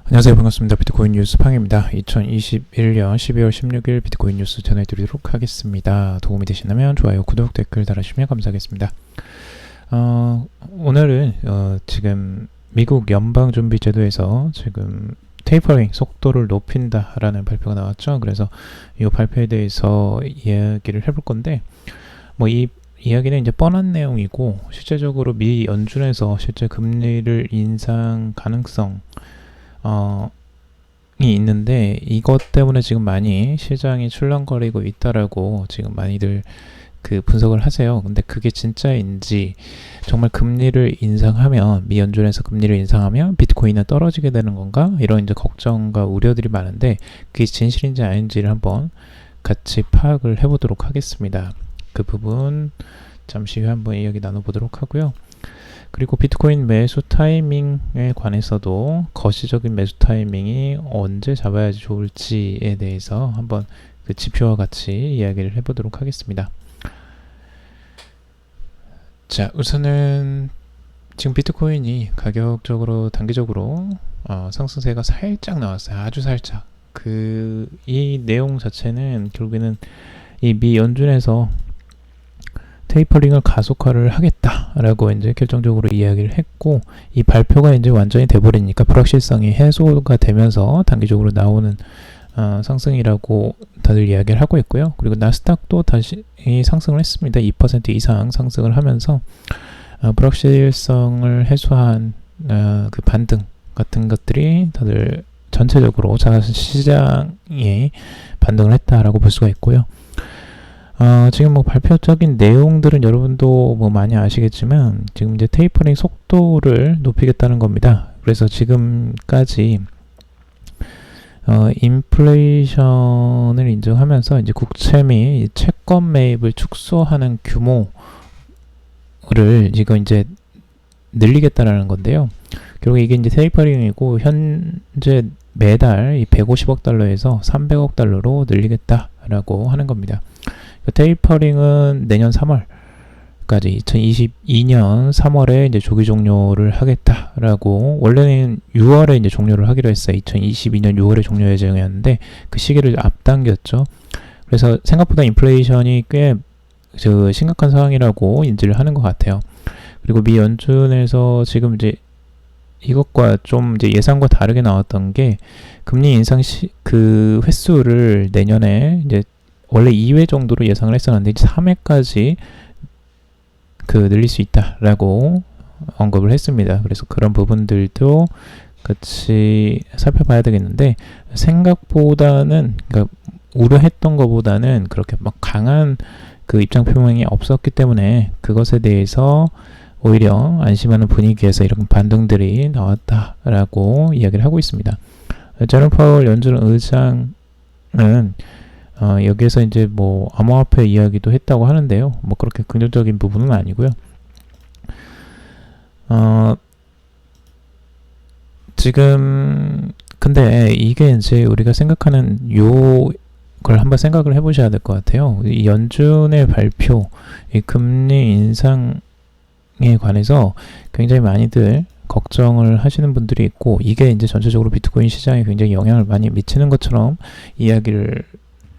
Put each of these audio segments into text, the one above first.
안녕하세요. 반갑습니다. 비트코인 뉴스 팡입니다. 2021년 12월 16일 비트코인 뉴스 전해드리도록 하겠습니다. 도움이 되시다면 좋아요, 구독, 댓글 달아주시면 감사하겠습니다. 오늘은 지금 미국 연방준비제도에서 지금 테이퍼링 속도를 높인다라는 발표가 나왔죠. 그래서 이 발표에 대해서 이야기를 해볼 건데, 이 이야기는 이제 뻔한 내용이고, 실제적으로 미 연준에서 실제 금리를 인상 가능성 이 있는데, 이것 때문에 지금 많이 시장이 출렁거리고 있다라고 지금 많이들 그 분석을 하세요. 근데 그게 진짜인지, 정말 금리를 인상하면, 미 연준에서 금리를 인상하면 비트코인은 떨어지게 되는 건가? 이런 이제 걱정과 우려들이 많은데, 그게 진실인지 아닌지를 한번 같이 파악을 해보도록 하겠습니다. 그 부분 잠시 후에 한번 이야기 나눠보도록 하고요. 그리고 비트코인 매수 타이밍에 관해서도 거시적인 매수 타이밍이 언제 잡아야지 좋을지에 대해서 한번 그 지표와 같이 이야기를 해보도록 하겠습니다. 자, 우선은 지금 비트코인이 가격적으로 단기적으로 상승세가 살짝 나왔어요. 아주 살짝. 이 내용 자체는 결국에는 이 미 연준에서 테이퍼링을 가속화를 하겠다라고 이제 결정적으로 이야기를 했고, 이 발표가 이제 완전히 돼버리니까 불확실성이 해소가 되면서 단기적으로 나오는 상승이라고 다들 이야기를 하고 있고요. 그리고 나스닥도 다시 상승을 했습니다. 2% 이상 상승을 하면서 불확실성을 해소한 그 반등 같은 것들이 다들 전체적으로 시장에 반등을 했다라고 볼 수가 있고요. 지금 발표적인 내용들은 여러분도 많이 아시겠지만, 지금 이제 테이퍼링 속도를 높이겠다는 겁니다. 그래서 지금까지 인플레이션을 인정하면서 이제 국채 및 채권 매입을 축소하는 규모를 이거 이제 늘리겠다라는 건데요. 결국 이게 이제 테이퍼링이고, 현재 매달 이 150억 달러에서 300억 달러로 늘리겠다라고 하는 겁니다. 테이퍼링은 내년 3월까지 2022년 3월에 이제 조기 종료를 하겠다라고, 원래는 6월에 이제 종료를 하기로 했어요. 2022년 6월에 종료 예정이었는데 그 시기를 앞당겼죠. 그래서 생각보다 인플레이션이 꽤 심각한 상황이라고 인지를 하는 것 같아요. 그리고 미 연준에서 지금 이제 이것과 좀 이제 예상과 다르게 나왔던 게, 금리 인상 그 횟수를 내년에 이제 원래 2회 정도로 예상을 했었는데 3회까지 늘릴 수 있다라고 언급을 했습니다. 그래서 그런 부분들도 같이 살펴봐야 되겠는데, 생각보다는, 그러니까 우려했던 것보다는 그렇게 강한 그 입장 표명이 없었기 때문에 그것에 대해서 오히려 안심하는 분위기에서 이런 반등들이 나왔다라고 이야기를 하고 있습니다. 제롬 파월 연준 의장은 여기에서 이제 암호화폐 이야기도 했다고 하는데요. 그렇게 긍정적인 부분은 아니고요. 지금 근데 이게 이제 우리가 생각하는 걸 한번 생각을 해보셔야 될 것 같아요. 이 연준의 발표, 이 금리 인상에 관해서 굉장히 많이들 걱정을 하시는 분들이 있고, 이게 이제 전체적으로 비트코인 시장에 굉장히 영향을 많이 미치는 것처럼 이야기를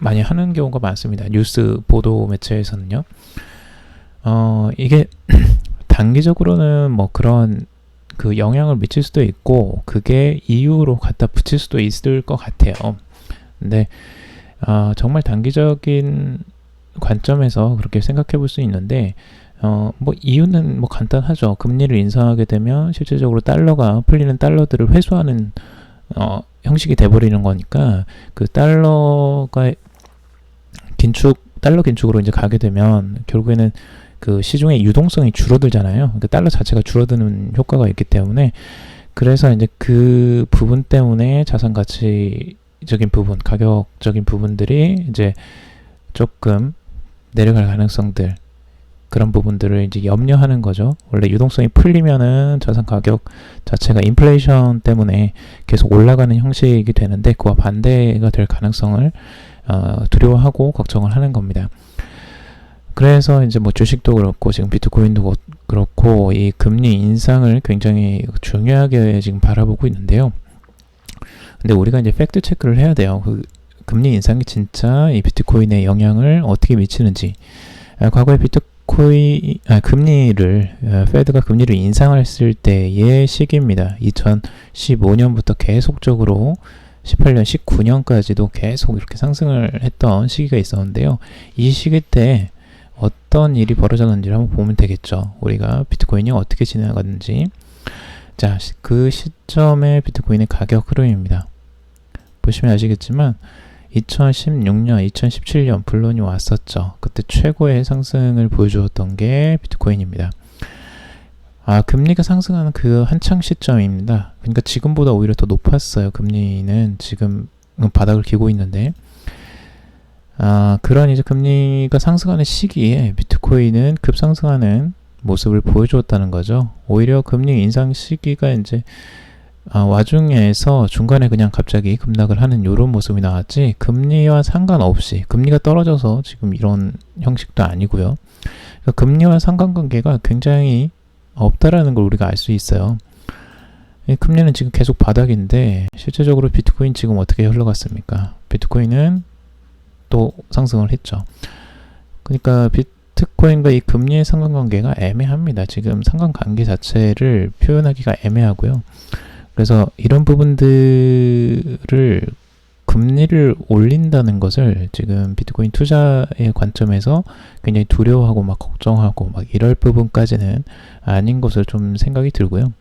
많이 하는 경우가 많습니다. 뉴스 보도 매체에서는요. 이게 단기적으로는 그런 그 영향을 미칠 수도 있고, 그게 이유로 갖다 붙일 수도 있을 것 같아요. 근데 정말 단기적인 관점에서 그렇게 생각해 볼 수 있는데, 이유는 간단하죠. 금리를 인상하게 되면 실질적으로 달러가 풀리는 달러들을 회수하는 형식이 돼버리는 거니까, 그 달러가 달러 긴축으로 이제 가게 되면 결국에는 그 시중의 유동성이 줄어들잖아요. 그 달러 자체가 줄어드는 효과가 있기 때문에, 그래서 이제 그 부분 때문에 자산 가치적인 부분, 가격적인 부분들이 이제 조금 내려갈 가능성들, 그런 부분들을 이제 염려하는 거죠. 원래 유동성이 풀리면은 자산 가격 자체가 인플레이션 때문에 계속 올라가는 형식이 되는데, 그와 반대가 될 가능성을 두려워하고 걱정을 하는 겁니다. 그래서 이제 주식도 그렇고 지금 비트코인도 그렇고 이 금리 인상을 굉장히 중요하게 지금 바라보고 있는데요. 근데 우리가 이제 팩트 체크를 해야 돼요. 그 금리 인상이 진짜 이 비트코인에 영향을 어떻게 미치는지. 과거에 금리를 페드가 금리를 인상했을 때의 시기입니다. 2015년부터 계속적으로 18년, 19년까지도 계속 이렇게 상승을 했던 시기가 있었는데요. 이 시기 때 어떤 일이 벌어졌는지를 한번 보면 되겠죠. 우리가 비트코인이 어떻게 지나갔는지. 자, 그 시점의 비트코인의 가격 흐름입니다. 보시면 아시겠지만 2016년, 2017년 불론이 왔었죠. 그때 최고의 상승을 보여주었던 게 비트코인입니다. 금리가 상승하는 그 한창 시점입니다. 그러니까 지금보다 오히려 더 높았어요. 금리는 지금 바닥을 기고 있는데, 그런 이제 금리가 상승하는 시기에 비트코인은 급상승하는 모습을 보여주었다는 거죠. 오히려 금리 인상 시기가 이제 와중에서 중간에 그냥 갑자기 급락을 하는 이런 모습이 나왔지, 금리와 상관없이, 금리가 떨어져서 지금 이런 형식도 아니고요. 그러니까 금리와 상관관계가 굉장히 없다라는 걸 우리가 알 수 있어요. 금리는 지금 계속 바닥인데 실제적으로 비트코인 지금 어떻게 흘러갔습니까? 비트코인은 또 상승을 했죠. 그러니까 비트코인과 이 금리의 상관관계가 애매합니다. 지금 상관관계 자체를 표현하기가 애매하고요. 그래서 이런 부분들을 금리를 올린다는 것을 지금 비트코인 투자의 관점에서 굉장히 두려워하고 막 걱정하고 막 이럴 부분까지는 아닌 것을 좀 생각이 들고요.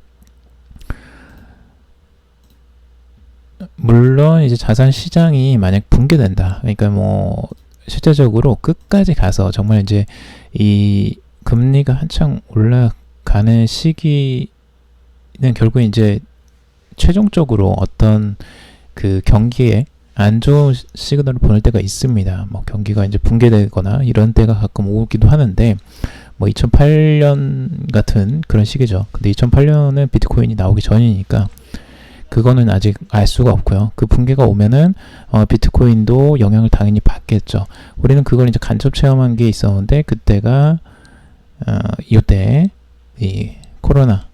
물론 이제 자산 시장이 만약 붕괴된다. 그러니까 뭐 실제적으로 끝까지 가서 정말 이제 이 금리가 한창 올라가는 시기는 결국 이제 최종적으로 어떤 그 경기에 안 좋은 시그널을 보낼 때가 있습니다. 뭐 경기가 이제 붕괴되거나 이런 때가 가끔 오기도 하는데, 뭐 2008년 같은 그런 시기죠. 근데 2008년은 비트코인이 나오기 전이니까 그거는 아직 알 수가 없고요. 그 붕괴가 오면은 비트코인도 영향을 당연히 받겠죠. 우리는 그걸 이제 간접 체험한 게 있었는데, 그때가 이때 이 코로나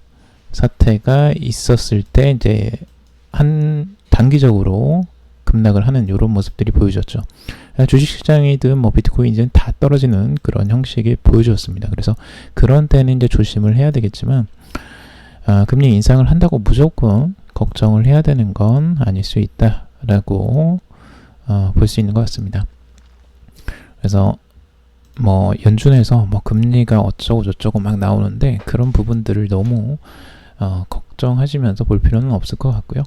사태가 있었을 때 이제 한 단기적으로 급락을 하는 이런 모습들이 보여졌죠. 주식시장이든 뭐 비트코인이든 다 떨어지는 그런 형식이 보여주었습니다. 그래서 그런 때는 이제 조심을 해야 되겠지만, 금리 인상을 한다고 무조건 걱정을 해야 되는 건 아닐 수 있다라고 볼 수 있는 것 같습니다. 그래서 뭐 연준에서 뭐 금리가 어쩌고 저쩌고 막 나오는데 그런 부분들을 너무 걱정하시면서 볼 필요는 없을 것 같고요.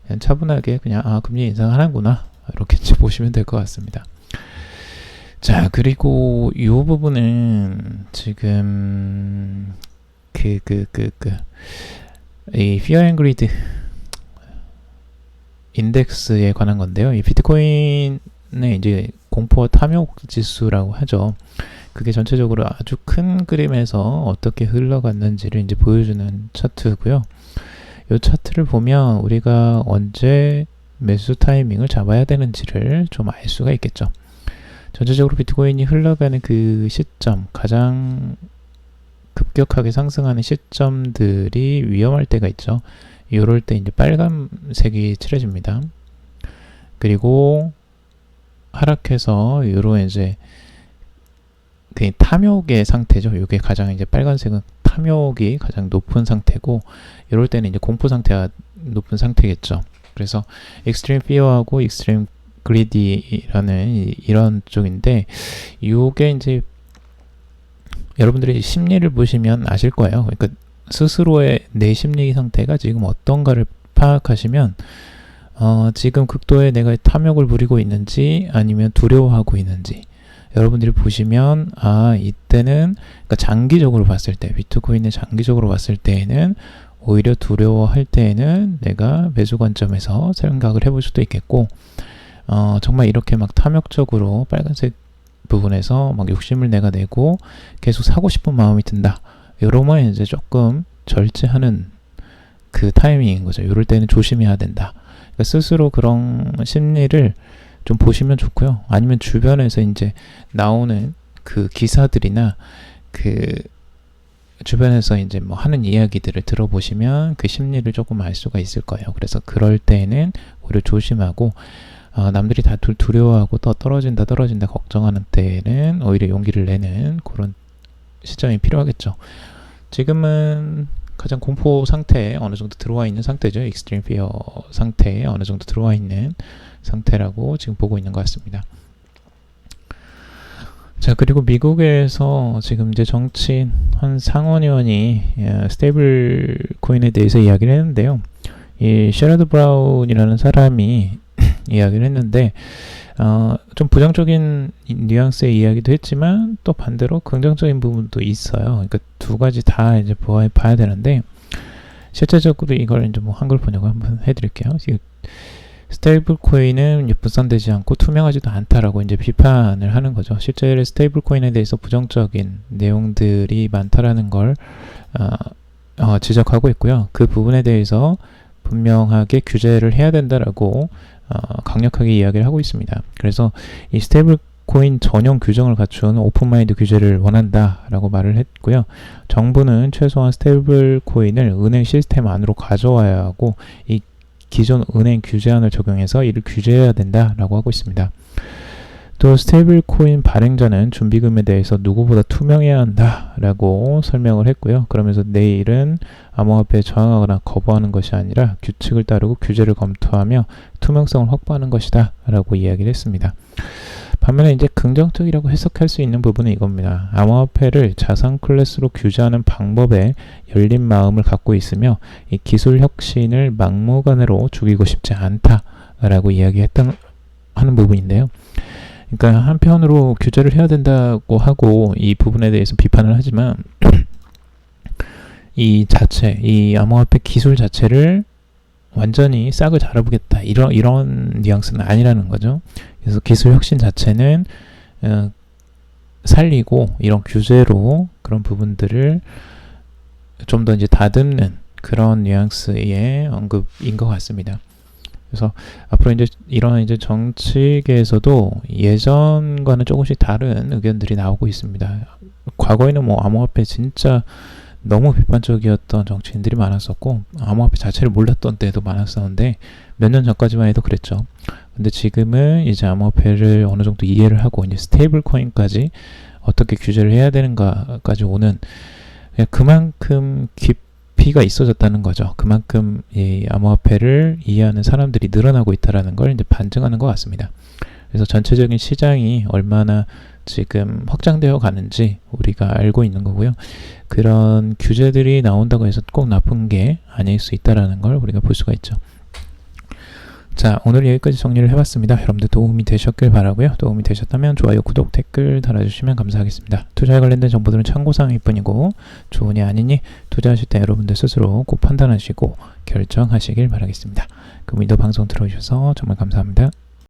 그냥 차분하게 그냥 금리 인상하는구나 이렇게 보시면 될 것 같습니다. 자, 그리고 이 부분은 지금 이 Fear and Greed 인덱스에 관한 건데요. 이 비트코인의 이제 공포와 탐욕 지수라고 하죠. 그게 전체적으로 아주 큰 그림에서 어떻게 흘러갔는지를 이제 보여주는 차트고요. 이 차트를 보면 우리가 언제 매수 타이밍을 잡아야 되는지를 좀 알 수가 있겠죠. 전체적으로 비트코인이 흘러가는 그 시점, 가장 급격하게 상승하는 시점들이 위험할 때가 있죠. 이럴 때 이제 빨간색이 칠해집니다. 그리고 하락해서 이런 이제 그 탐욕의 상태죠. 이게 가장 이제 빨간색은 탐욕이 가장 높은 상태고, 이럴 때는 이제 공포 상태가 높은 상태겠죠. 그래서 익스트림 피어하고 익스트림 그리디라는 이런 쪽인데, 이게 이제 여러분들이 심리를 보시면 아실 거예요. 그러니까 스스로의 내 심리 상태가 지금 어떤가를 파악하시면 지금 극도의 내가 탐욕을 부리고 있는지 아니면 두려워하고 있는지 여러분들이 보시면 이때는 그러니까 장기적으로 봤을 때, 비트코인을 장기적으로 봤을 때에는 오히려 두려워할 때에는 내가 매수 관점에서 생각을 해볼 수도 있겠고, 정말 이렇게 막 탐욕적으로 빨간색 부분에서 막 욕심을 내가 내고 계속 사고 싶은 마음이 든다, 이러면 이제 조금 절제하는 그 타이밍인 거죠. 이럴 때는 조심해야 된다. 그러니까 스스로 그런 심리를 좀 보시면 좋고요. 아니면 주변에서 이제 나오는 그 기사들이나 그 주변에서 이제 뭐 하는 이야기들을 들어보시면 그 심리를 조금 알 수가 있을 거예요. 그래서 그럴 때는 오히려 조심하고 남들이 다 두려워하고 떨어진다 걱정하는 때는 오히려 용기를 내는 그런 시점이 필요하겠죠. 지금은 가장 공포 상태에 어느 정도 들어와 있는 상태죠. 익스트림 피어 상태에 어느 정도 들어와 있는 상태라고 지금 보고 있는 것 같습니다. 자, 그리고 미국에서 지금 이제 정치인 한 상원의원이 스테이블 코인에 대해서 이야기를 했는데요. 이 셰러드 브라운이라는 사람이 이야기를 했는데 좀 부정적인 뉘앙스의 이야기도 했지만 또 반대로 긍정적인 부분도 있어요. 그러니까 두 가지 다 이제 봐야 되는데 실제적으로 이걸 이제 뭐 한글 번역을 한번 해드릴게요. 스테이블 코인은 분산되지 않고 투명하지도 않다라고 이제 비판을 하는 거죠. 실제 스테이블 코인에 대해서 부정적인 내용들이 많다라는 걸 지적하고 있고요. 그 부분에 대해서 분명하게 규제를 해야 된다라고 강력하게 이야기를 하고 있습니다. 그래서 이 스테이블 코인 전용 규정을 갖춘 오픈마인드 규제를 원한다라고 말을 했고요. 정부는 최소한 스테이블 코인을 은행 시스템 안으로 가져와야 하고 이 기존 은행 규제안을 적용해서 이를 규제해야 된다라고 하고 있습니다. 또 스테이블 코인 발행자는 준비금에 대해서 누구보다 투명해야 한다라고 설명을 했고요. 그러면서 내일은 암호화폐에 저항하거나 거부하는 것이 아니라 규칙을 따르고 규제를 검토하며 투명성을 확보하는 것이다 라고 이야기를 했습니다. 반면에 이제 긍정적이라고 해석할 수 있는 부분은 이겁니다. 암호화폐를 자산 클래스로 규제하는 방법에 열린 마음을 갖고 있으며 이 기술 혁신을 막무가내로 죽이고 싶지 않다라고 하는 부분인데요. 그러니까 한편으로 규제를 해야 된다고 하고 이 부분에 대해서 비판을 하지만 이 암호화폐 기술 자체를 완전히 싹을 잘라보겠다 이런 뉘앙스는 아니라는 거죠. 그래서 기술 혁신 자체는 살리고 이런 규제로 그런 부분들을 좀 더 이제 다듬는 그런 뉘앙스의 언급인 것 같습니다. 그래서 앞으로 이런 정치계에서도 예전과는 조금씩 다른 의견들이 나오고 있습니다. 과거에는 뭐 암호화폐 진짜 너무 비판적이었던 정치인들이 많았었고 암호화폐 자체를 몰랐던 때도 많았었는데 몇 년 전까지만 해도 그랬죠. 근데 지금은 이제 암호화폐를 어느 정도 이해를 하고 이제 스테이블 코인까지 어떻게 규제를 해야 되는가까지 오는 그만큼 깊이가 있어졌다는 거죠. 그만큼 이 암호화폐를 이해하는 사람들이 늘어나고 있다는 걸 이제 반증하는 것 같습니다. 그래서 전체적인 시장이 얼마나 지금 확장되어 가는지 우리가 알고 있는 거고요. 그런 규제들이 나온다고 해서 꼭 나쁜 게 아닐 수 있다는 걸 우리가 볼 수가 있죠. 자, 오늘 여기까지 정리를 해봤습니다. 여러분들 도움이 되셨길 바라고요. 도움이 되셨다면 좋아요, 구독, 댓글 달아주시면 감사하겠습니다. 투자에 관련된 정보들은 참고사항일 뿐이고 좋으니 아니니 투자하실 때 여러분들 스스로 꼭 판단하시고 결정하시길 바라겠습니다. 그럼 이도 방송 들어주셔서 정말 감사합니다.